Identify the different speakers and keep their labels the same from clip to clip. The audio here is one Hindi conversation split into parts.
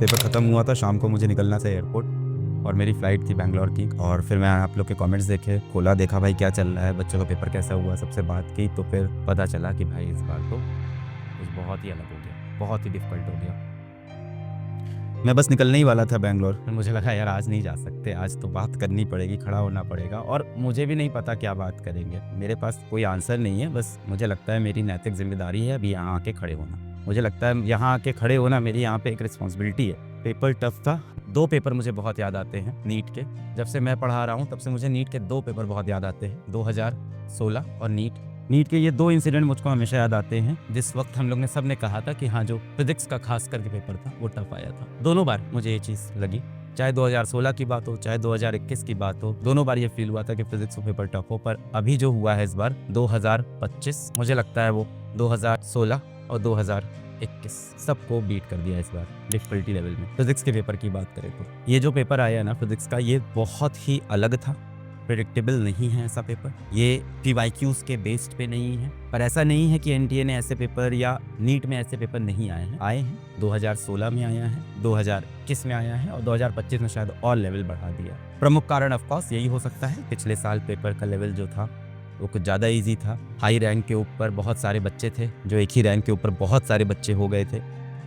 Speaker 1: पेपर ख़त्म हुआ था, शाम को मुझे निकलना था एयरपोर्ट और मेरी फ़्लाइट थी बैंगलोर की। और फिर मैं आप लोग के कमेंट्स देखे, खोला, देखा भाई क्या चल रहा है, बच्चों का पेपर कैसा हुआ, सबसे बात की तो फिर पता चला कि भाई इस बार तो कुछ बहुत ही अलग हो गया, बहुत ही डिफ़िकल्ट हो गया। मैं बस निकलने ही वाला था बैंगलोर, फिर मुझे लगा यार आज नहीं जा सकते, आज तो बात करनी पड़ेगी, खड़ा होना पड़ेगा। और मुझे भी नहीं पता क्या बात करेंगे, मेरे पास कोई आंसर नहीं है। बस मुझे लगता है मेरी नैतिक जिम्मेदारी है अभी यहाँ आके खड़े होना। मुझे लगता है यहाँ आके खड़े होना मेरी यहाँ पे एक रिस्पॉन्सिबिलिटी है। पेपर टफ था, 2 पेपर मुझे बहुत याद आते हैं नीट के। जब से मैं पढ़ा रहा हूँ तब से मुझे नीट के 2 पेपर बहुत याद आते हैं, 2016 और नीट के ये 2 इंसिडेंट मुझको हमेशा याद आते हैं। जिस वक्त हम लोग ने सब ने कहा था कि हाँ, जो फिजिक्स का खास करके पेपर था वो टफ आया था। दोनों बार मुझे ये चीज़ लगी, चाहे 2016 की बात हो चाहे 2021 की बात हो, दोनों बार ये फील हुआ था कि फिजिक्स का पेपर टफ हो। पर अभी जो हुआ है इस बार 2025, मुझे लगता है वो 2016 और 2021 सबको बीट कर दिया इस बार डिफिकल्टी लेवल में। फिजिक्स के पेपर की बात करें तो ये जो पेपर आया ना फिजिक्स का, ये बहुत ही अलग था, प्रेडिक्टेबल नहीं है ऐसा पेपर। ये PYQs के बेस्ड पे नहीं है, पर ऐसा नहीं है कि NTA ने ऐसे पेपर या नीट में ऐसे पेपर नहीं आए हैं। 2016 में आया है, 2021 में आया है और 2025 में शायद और लेवल बढ़ा दिया। प्रमुख कारण ऑफ कोर्स यही हो सकता है, पिछले साल पेपर का लेवल जो था वो कुछ ज़्यादा ईजी था। हाई रैंक के ऊपर बहुत सारे बच्चे थे, जो एक ही रैंक के ऊपर बहुत सारे बच्चे हो गए थे।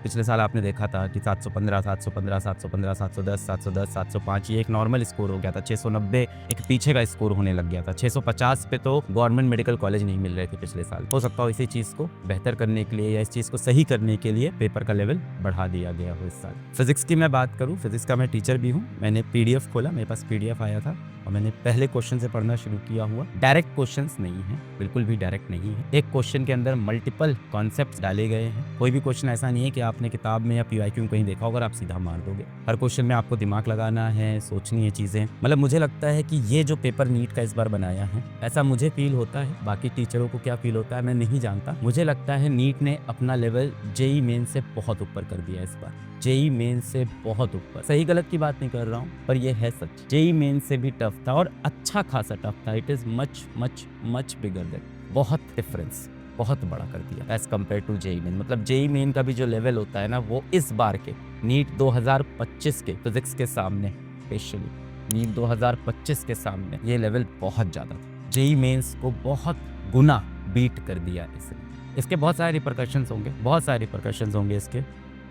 Speaker 1: पिछले साल आपने देखा था कि 715, 715, 715, 710, 710, 705 ये एक नॉर्मल स्कोर हो गया था। 690 एक पीछे का स्कोर होने लग गया था। 650 पे तो गवर्नमेंट मेडिकल कॉलेज नहीं मिल रहे थे पिछले साल। हो सकता हो इसी चीज़ को बेहतर करने के लिए या इस चीज़ को सही करने के लिए पेपर का लेवल बढ़ा दिया गया हो इस साल। फिजिक्स की मैं बात करूँ, फिजिक्स का मैं टीचर भी हूँ। मैंने PDF खोला, मेरे पास PDF आया था और मैंने पहले क्वेश्चन से पढ़ना शुरू किया हुआ। डायरेक्ट क्वेश्चंस नहीं है, बिल्कुल भी डायरेक्ट नहीं है। एक क्वेश्चन के अंदर मल्टीपल कॉन्सेप्ट्स डाले गए हैं। कोई भी क्वेश्चन ऐसा नहीं है कि आपने किताब में या PYQ में कहीं देखा होगा और आप सीधा मार दोगे। हर क्वेश्चन में आपको दिमाग लगाना है, सोचनी है चीज़ें। मतलब मुझे लगता है कि ये जो पेपर नीट का इस बार बनाया है, ऐसा मुझे फील होता है। बाकी टीचरों को क्या फील होता है मैं नहीं जानता। मुझे लगता है नीट ने अपना लेवल JEE मेन से बहुत ऊपर कर दिया इस बार। JEE मेन से बहुत ऊपर। सही गलत की बात नहीं कर रहा हूँ, पर यह है सच। JEE मेन से भी टफ था और अच्छा खासा टफ था। It is much much much bigger than, बहुत डिफरेंस, बहुत बड़ा कर दिया as compare to JEE main. मतलब JEE मेन का भी जो लेवल होता है ना, वो इस बार के नीट 2025 के फिजिक्स के सामने, स्पेशली नीट 2025 के सामने ये लेवल बहुत ज़्यादा था। JEE मेन्स को बहुत गुना बीट कर दिया इसने। इसके बहुत सारे रिपरकशंस होंगे, बहुत सारे रिपरकशंस होंगे इसके।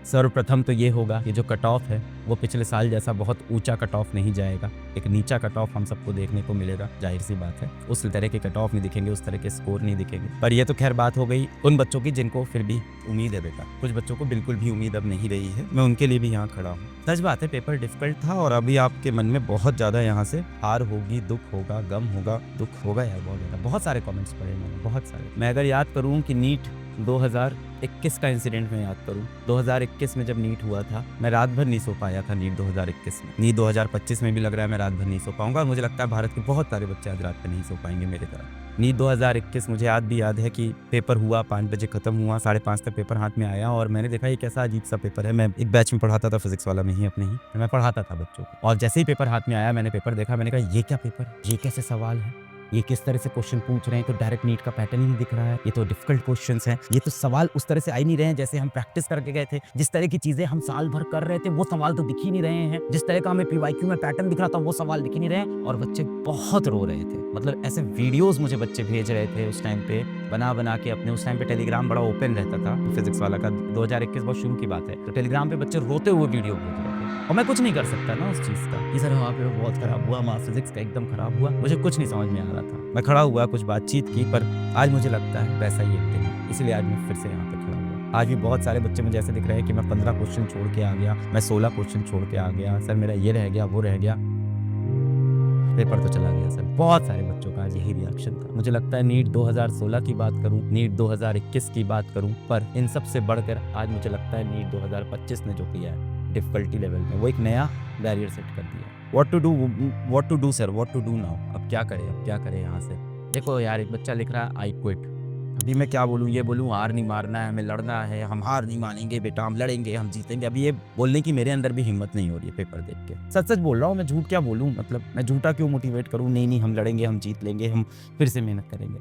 Speaker 1: सर्वप्रथम तो ये होगा कि जो कट ऑफ है वो पिछले साल जैसा बहुत ऊंचा कट ऑफ नहीं जाएगा। एक नीचा कट ऑफ हम सबको देखने को मिलेगा, जाहिर सी बात है। उस तरह के कट ऑफ नहीं दिखेंगे, उस तरह के स्कोर नहीं दिखेंगे। पर ये तो खैर बात हो गई उन बच्चों की जिनको फिर भी उम्मीद है बेटा। कुछ बच्चों को बिल्कुल भी उम्मीद अब नहीं रही है, मैं उनके लिए भी यहाँ खड़ा हूँ। सच बात है, पेपर डिफिकल्ट था और अभी आपके मन में बहुत ज़्यादा यहाँ से हार होगी, दुख होगा, गम होगा, दुख होगा यार बहुत ज़्यादा। बहुत सारे कमेंट्स पढ़े मैंने, बहुत सारे। मैं अगर याद करूँ कि नीट 2021 का इंसिडेंट में याद करूं, 2021 में जब नीट हुआ था, मैं रात भर नहीं सो पाया था नीट 2021 में। नीट 2025 में भी लग रहा है मैं रात भर नहीं सो पाऊंगा। मुझे लगता है भारत के बहुत सारे बच्चे आज रात पे नहीं सो पाएंगे मेरे तरह। नीट 2021 मुझे याद है कि पेपर हुआ, 5 बजे खत्म हुआ, 5:30 तक पेपर हाथ में आया और मैंने देखा ये कैसा अजीब सा पेपर है। मैं एक बैच में पढ़ाता था फिजिक्स वाला में ही, अपने ही मैं पढ़ाता था बच्चों को। और जैसे ही पेपर हाथ में आया मैंने पेपर देखा, मैंने कहा ये क्या पेपर है, ये कैसे सवाल है, ये किस तरह से क्वेश्चन पूछ रहे हैं। तो डायरेक्ट नीट का पैटर्न ही नहीं दिख रहा है, ये तो डिफिकल्ट क्वेश्चंस हैं। ये तो सवाल उस तरह से आ ही नहीं रहे हैं जैसे हम प्रैक्टिस करके गए थे। जिस तरह की चीजें हम साल भर कर रहे थे वो सवाल तो दिख ही नहीं रहे हैं। जिस तरह का हमें PYQ में पैटर्न दिख रहा था वो सवाल दिख ही नहीं रहे हैं। और बच्चे बहुत रो रहे थे। मतलब ऐसे वीडियोस मुझे बच्चे भेज रहे थे उस टाइम पे, बना के अपने। उस टाइम पे टेलीग्राम बड़ा ओपन रहता था फिजिक्स वाला का, 2021 बहुत शुरू की बात है। तो टेलीग्राम पे बच्चे रोते हुए वीडियो भेज रहे थे और मैं कुछ नहीं कर सकता ना उस चीज़ का कि सर वहाँ पे बहुत खराब हुआ, हमारा फिजिक्स का एकदम खराब हुआ। मुझे कुछ नहीं समझ में आ रहा था। मैं खड़ा हुआ, कुछ बातचीत की, पर आज मुझे लगता है वैसा ही एक दिन है, इसलिए आज मैं फिर से यहाँ पे खड़ा हुआ। आज भी बहुत सारे बच्चे मुझे ऐसे दिख रहे हैं कि मैं 15 क्वेश्चन छोड़ के आ गया, मैं 16 क्वेश्चन छोड़ के आ गया, सर मेरा ये रह गया, वो रह गया, पेपर तो चला गया सर। बहुत सारे बच्चों का आज यही रिएक्शन था। मुझे लगता है नीट 2016 की बात करूं, नीट 2021 की बात करूं, पर इन सब से बढ़कर आज मुझे लगता है नीट 2025 ने जो किया है डिफिकल्टी लेवल में, वो एक नया बैरियर सेट कर दिया। What to do sir, what to do now. अब क्या करें यहाँ से। देखो यार, एक बच्चा लिख रहा है आई क्विट। अभी मैं क्या बोलूँ, ये बोलूँ हार नहीं मारना है, हमें लड़ना है, हम हार नहीं मानेंगे बेटा, हम लड़ेंगे, हम जीतेंगे। अभी ये बोलने की मेरे अंदर भी हिम्मत नहीं हो रही है पेपर देख के। सच बोल रहा हूँ, मैं झूठ क्या बोलूँ, मतलब मैं झूठा क्यों मोटिवेट करूँ। नहीं हम लड़ेंगे, हम जीत लेंगे, हम फिर से मेहनत करेंगे,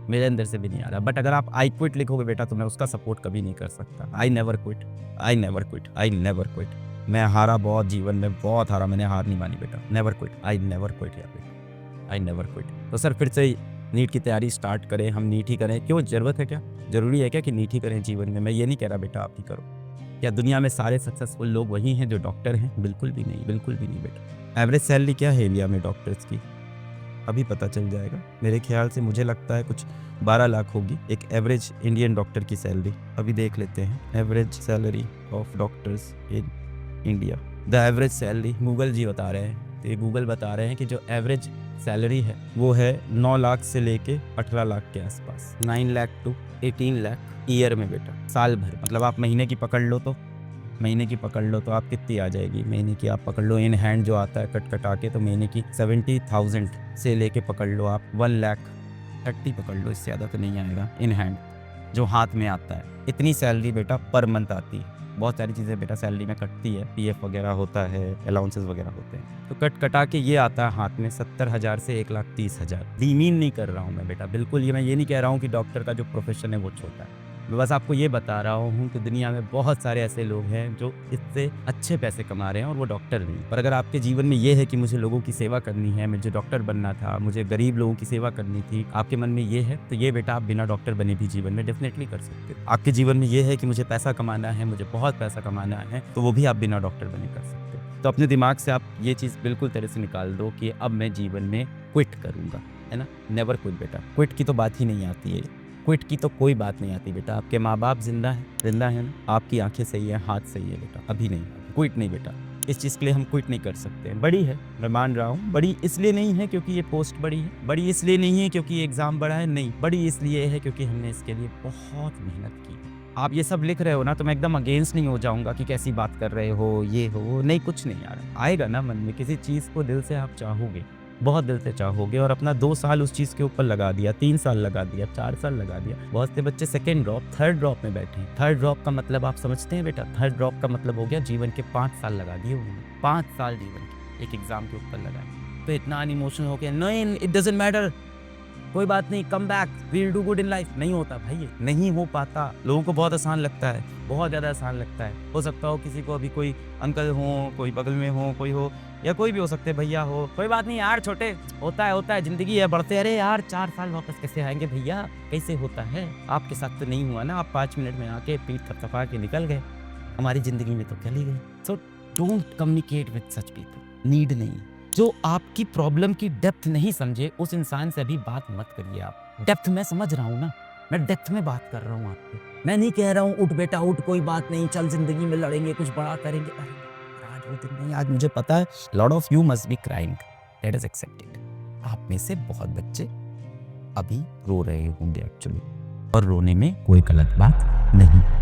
Speaker 1: मेरे अंदर से भी नहीं आ रहा। बट अगर आप आई क्विट लिखोगे बेटा तो मैं उसका सपोर्ट कभी नहीं कर सकता। I never quit, I never quit, I never quit. मैं हारा बहुत, जीवन में बहुत हारा, मैंने हार नहीं मानी बेटा। Never quit, I never quit यार बेटा, आई नेवर क्विट। तो सर फिर से नीट की तैयारी स्टार्ट करें, हम नीट ही करें। क्यों, ज़रूरत है क्या, ज़रूरी है क्या कि नीट ही करें जीवन में? मैं ये नहीं कह रहा बेटा आप ही करो। क्या दुनिया में सारे सक्सेसफुल लोग वही हैं जो डॉक्टर हैं? बिल्कुल भी नहीं, बिल्कुल भी नहीं बेटा। एवरेज सैलरी क्या है इंडिया में डॉक्टर्स की? अभी पता चल जाएगा। मेरे ख्याल से मुझे लगता है कुछ 12 लाख होगी एक एवरेज इंडियन डॉक्टर की सैलरी। अभी देख लेते हैं average salary of doctors in India. The average salary Google ji बता रहे हैं। तो ये गूगल बता रहे हैं कि जो एवरेज सैलरी है वो है 9 लाख से लेके 18 लाख के आसपास, 9 लाख टू 18 लाख ईयर में बेटा, साल भर। मतलब आप महीने की पकड़ लो तो, महीने की पकड़ लो तो आप कितनी आ जाएगी? महीने की आप पकड़ लो इन हैंड जो आता है कट कटा के, तो महीने की 70,000 से लेके पकड़ लो आप 1,30,000 पकड़ लो, इससे ज़्यादा तो नहीं आएगा इन हैंड जो हाथ में आता है। इतनी सैलरी बेटा पर मंथ आती है। बहुत सारी चीज़ें बेटा सैलरी में कटती है, पीएफ वगैरह होता है, अलाउंसेस वगैरह होते हैं, तो कट कटा के ये आता है हाथ में 70,000 से 1,30,000। डीमीन नहीं कर रहा हूँ मैं बेटा, बिल्कुल ये मैं ये नहीं कह रहा हूँ कि डॉक्टर का जो प्रोफेशन है वो छोटा है। मैं बस आपको ये बता रहा हूँ कि दुनिया में बहुत सारे ऐसे लोग हैं जो इससे अच्छे पैसे कमा रहे हैं और वो डॉक्टर नहीं। पर अगर आपके जीवन में ये है कि मुझे लोगों की सेवा करनी है, मुझे डॉक्टर बनना था, मुझे गरीब लोगों की सेवा करनी थी, आपके मन में ये है, तो ये बेटा आप बिना डॉक्टर बने भी जीवन में डेफिनेटली कर सकते हो। आपके जीवन में ये है कि मुझे पैसा कमाना है, मुझे बहुत पैसा कमाना है, तो वो भी आप बिना डॉक्टर बने कर सकते हो। तो अपने दिमाग से आप ये चीज़ बिल्कुल तरह से निकाल दो कि अब मैं जीवन में क्विट करूँगा, है ना। नेवर क्विट बेटा, क्विट की तो बात ही नहीं आती है, क्विट की तो कोई बात नहीं आती बेटा। आपके माँ बाप जिंदा है ना, आपकी आंखें सही है, हाथ सही है बेटा, अभी नहीं, क्विट नहीं बेटा। इस चीज़ के लिए हम क्विट नहीं कर सकते। बड़ी है, मैं मान रहा हूँ, बड़ी इसलिए नहीं है क्योंकि ये पोस्ट बड़ी है, बड़ी इसलिए नहीं है क्योंकि एग्ज़ाम बड़ा है, नहीं, बड़ी इसलिए है क्योंकि हमने इसके लिए बहुत मेहनत की। आप ये सब लिख रहे हो ना, तो मैं एकदम अगेंस्ट नहीं हो जाऊंगा कि कैसी बात कर रहे हो, ये हो, नहीं, कुछ नहीं यार। आएगा ना मन में, किसी चीज़ को दिल से आप चाहोगे, बहुत दिल से चाहोगे, और अपना 2 साल उस चीज़ के ऊपर लगा दिया, 3 साल लगा दिया, 4 साल लगा दिया। बहुत से बच्चे सेकेंड ड्रॉप, थर्ड ड्रॉप में बैठे हैं। थर्ड ड्रॉप का मतलब आप समझते हैं बेटा? थर्ड ड्रॉप का मतलब हो गया जीवन के 5 साल लगा दिए उन्होंने, 5 साल जीवन के एक एग्जाम के ऊपर लगाए। तो इतना अनइमोशनल हो गया, नहीं इट डजंट मैटर, कोई बात नहीं, come back, we will do good in life. नहीं होता भाई, ये नहीं हो पाता। लोगों को बहुत आसान लगता है, बहुत ज़्यादा आसान लगता है। हो सकता हो किसी को अभी कोई अंकल हो, कोई बगल में हो, कोई हो, या कोई भी हो सकते हैं, भैया हो, कोई बात नहीं यार, छोटे, होता है, ज़िंदगी है, बढ़ते। अरे यार 4 साल वापस कैसे आएंगे भैया, कैसे होता है? आपके साथ तो नहीं हुआ ना, आप 5 मिनट में आके पीठ थपथपा के निकल गए, हमारी ज़िंदगी में तो चली गई। So don't communicate with such people, need नहीं। जो आपकी प्रॉब्लम की डेप्थ नहीं समझे, उस इंसान से अभी बात मत करिए आप। डेप्थ मैं समझ रहा हूँ ना, मैं डेप्थ में बात कर रहा हूँ आपसे। मैं नहीं कह रहा हूँ उठ बेटा उठ, कोई बात नहीं, चल जिंदगी में लड़ेंगे, कुछ बड़ा करेंगे। अरे आज वो दिन नहीं, आज मुझे पता है lot of you must be crying, that is accepted. आप में से बहुत बच्चे अभी रो रहे होंगे एक्चुअली, और रोने में कोई गलत बात नहीं।